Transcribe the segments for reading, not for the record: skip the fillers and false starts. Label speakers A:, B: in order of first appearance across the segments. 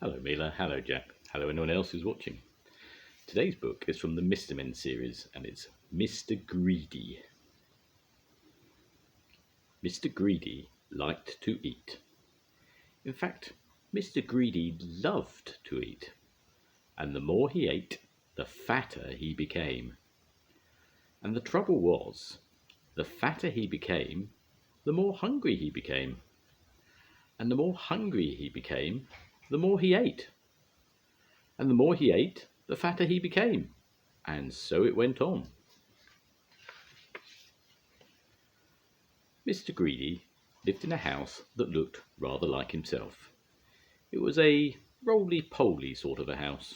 A: Hello Mila, hello Jack, hello anyone else who's watching. Today's book is from the Mr. Men series and it's Mr. Greedy. Mr. Greedy liked to eat. In fact, Mr. Greedy loved to eat, and the more he ate, the fatter he became. And the trouble was, the fatter he became, the more hungry he became. And the more hungry he became, the more he ate. And the more he ate, the fatter he became. And so it went on. Mr. Greedy lived in a house that looked rather like himself. It was a roly-poly sort of a house.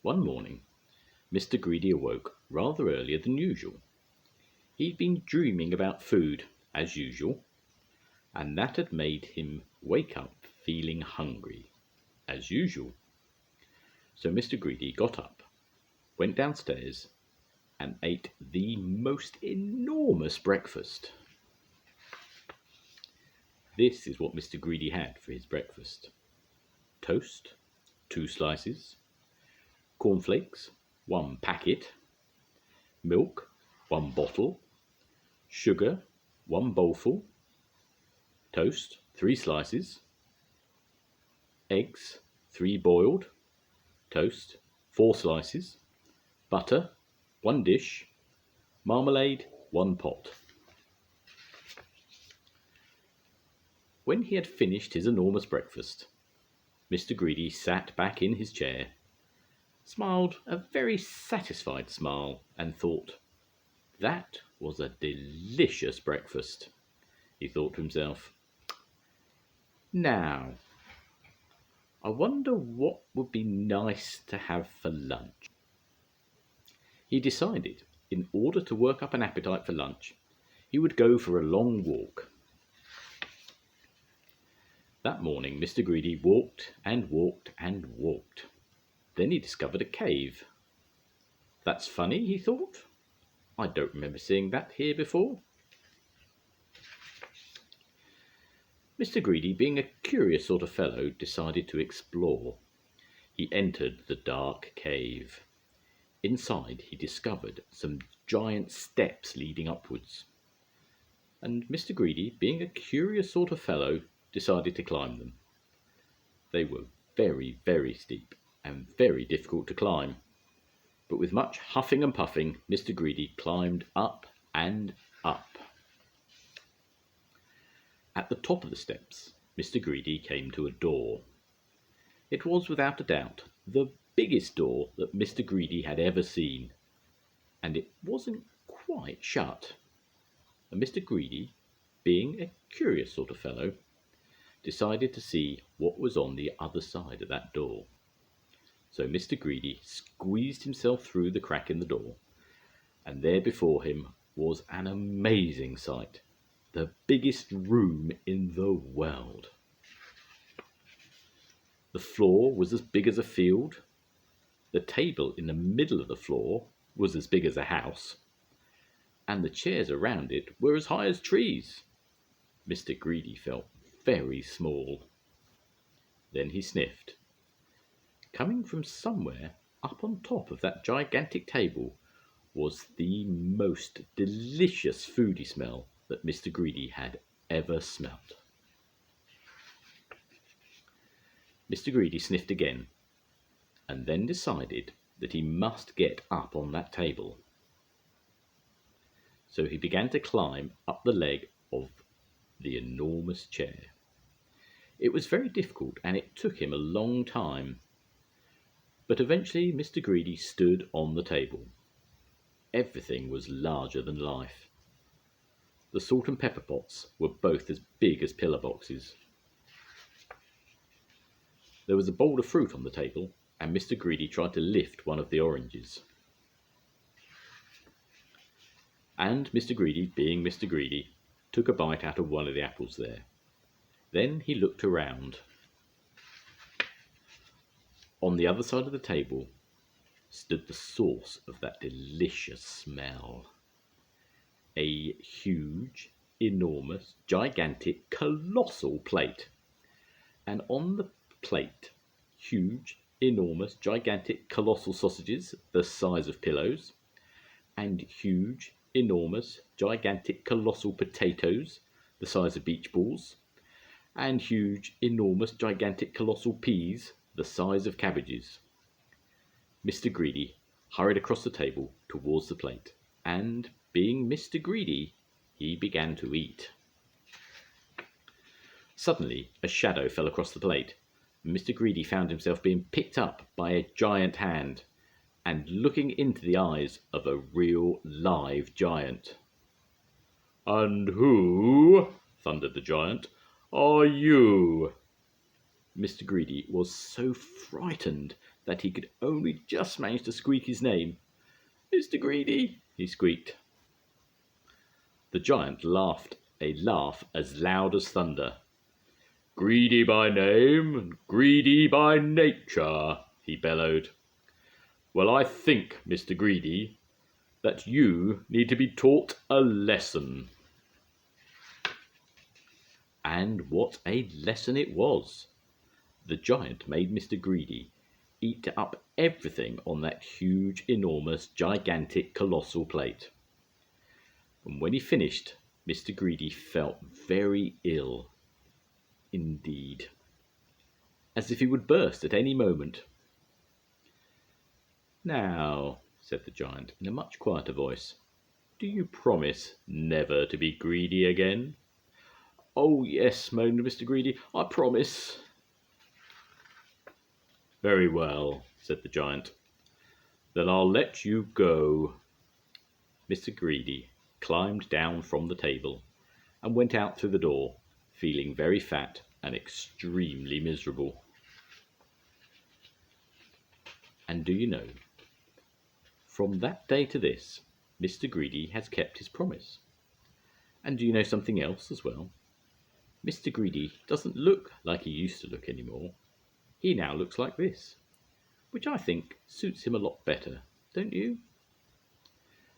A: One morning, Mr. Greedy awoke rather earlier than usual. He'd been dreaming about food, as usual, and that had made him wake up feeling hungry, as usual. So Mr. Greedy got up, went downstairs, and ate the most enormous breakfast. This is what Mr. Greedy had for his breakfast: toast, 2 slices, cornflakes, 1 packet, milk, 1 bottle, sugar, 1 bowlful, toast, 3 slices, eggs, 3 boiled, toast, 4 slices, butter, 1 dish, marmalade, 1 pot. When he had finished his enormous breakfast, Mr. Greedy sat back in his chair, smiled a very satisfied smile, and thought, "That was a delicious breakfast," he thought to himself. "Now, I wonder what would be nice to have for lunch." He decided, in order to work up an appetite for lunch, he would go for a long walk. That morning Mr. Greedy walked and walked and walked. Then he discovered a cave. "That's funny," he thought. "I don't remember seeing that here before." Mr. Greedy, being a curious sort of fellow, decided to explore. He entered the dark cave. Inside he discovered some giant steps leading upwards. And Mr. Greedy, being a curious sort of fellow, decided to climb them. They were very, very steep and very difficult to climb. But with much huffing and puffing, Mr. Greedy climbed up and up. At the top of the steps, Mr. Greedy came to a door. It was without a doubt the biggest door that Mr. Greedy had ever seen, and it wasn't quite shut. And Mr. Greedy, being a curious sort of fellow, decided to see what was on the other side of that door. So Mr. Greedy squeezed himself through the crack in the door, and there before him was an amazing sight: the biggest room in the world. The floor was as big as a field. The table in the middle of the floor was as big as a house, and the chairs around it were as high as trees. Mr. Greedy felt very small. Then he sniffed. Coming from somewhere up on top of that gigantic table was the most delicious foody smell that Mr. Greedy had ever smelt. Mr. Greedy sniffed again, and then decided that he must get up on that table. So he began to climb up the leg of the enormous chair. It was very difficult, and it took him a long time. But eventually Mr. Greedy stood on the table. Everything was larger than life. The salt and pepper pots were both as big as pillar boxes. There was a bowl of fruit on the table, and Mr. Greedy tried to lift one of the oranges. And Mr. Greedy, being Mr. Greedy, took a bite out of one of the apples there. Then he looked around. On the other side of the table stood the source of that delicious smell: a huge, enormous, gigantic, colossal plate. And on the plate, huge, enormous, gigantic, colossal sausages the size of pillows, and huge, enormous, gigantic, colossal potatoes the size of beach balls, and huge, enormous, gigantic, colossal peas the size of cabbages. Mr. Greedy hurried across the table towards the plate, and, being Mr. Greedy, he began to eat. Suddenly, a shadow fell across the plate, and Mr. Greedy found himself being picked up by a giant hand and looking into the eyes of a real live giant. "And who," thundered the giant, "are you?" Mr. Greedy was so frightened that he could only just manage to squeak his name. "Mr. Greedy," he squeaked. The giant laughed a laugh as loud as thunder. "Greedy by name, greedy by nature," he bellowed. "Well, I think, Mr. Greedy, that you need to be taught a lesson." And what a lesson it was! The giant made Mr. Greedy eat up everything on that huge, enormous, gigantic, colossal plate. And when he finished, Mr. Greedy felt very ill indeed, as if he would burst at any moment. "Now," said the giant in a much quieter voice, "do you promise never to be greedy again?" "Oh, yes," moaned Mr. Greedy, "I promise." "Very well," said the giant. "Then I'll let you go." Mr. Greedy climbed down from the table and went out through the door, feeling very fat and extremely miserable. And do you know, from that day to this, Mr. Greedy has kept his promise. And do you know something else as well? Mr. Greedy doesn't look like he used to look anymore. He now looks like this, which I think suits him a lot better, don't you?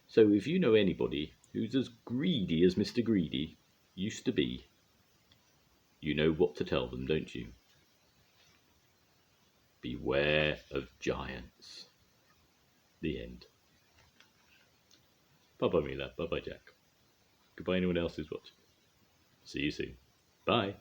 A: So if you know anybody who's as greedy as Mr. Greedy used to be, you know what to tell them, don't you? Beware of giants. The end. Bye-bye, Mila. Bye-bye, Jack. Goodbye, anyone else who's watching. See you soon. Bye.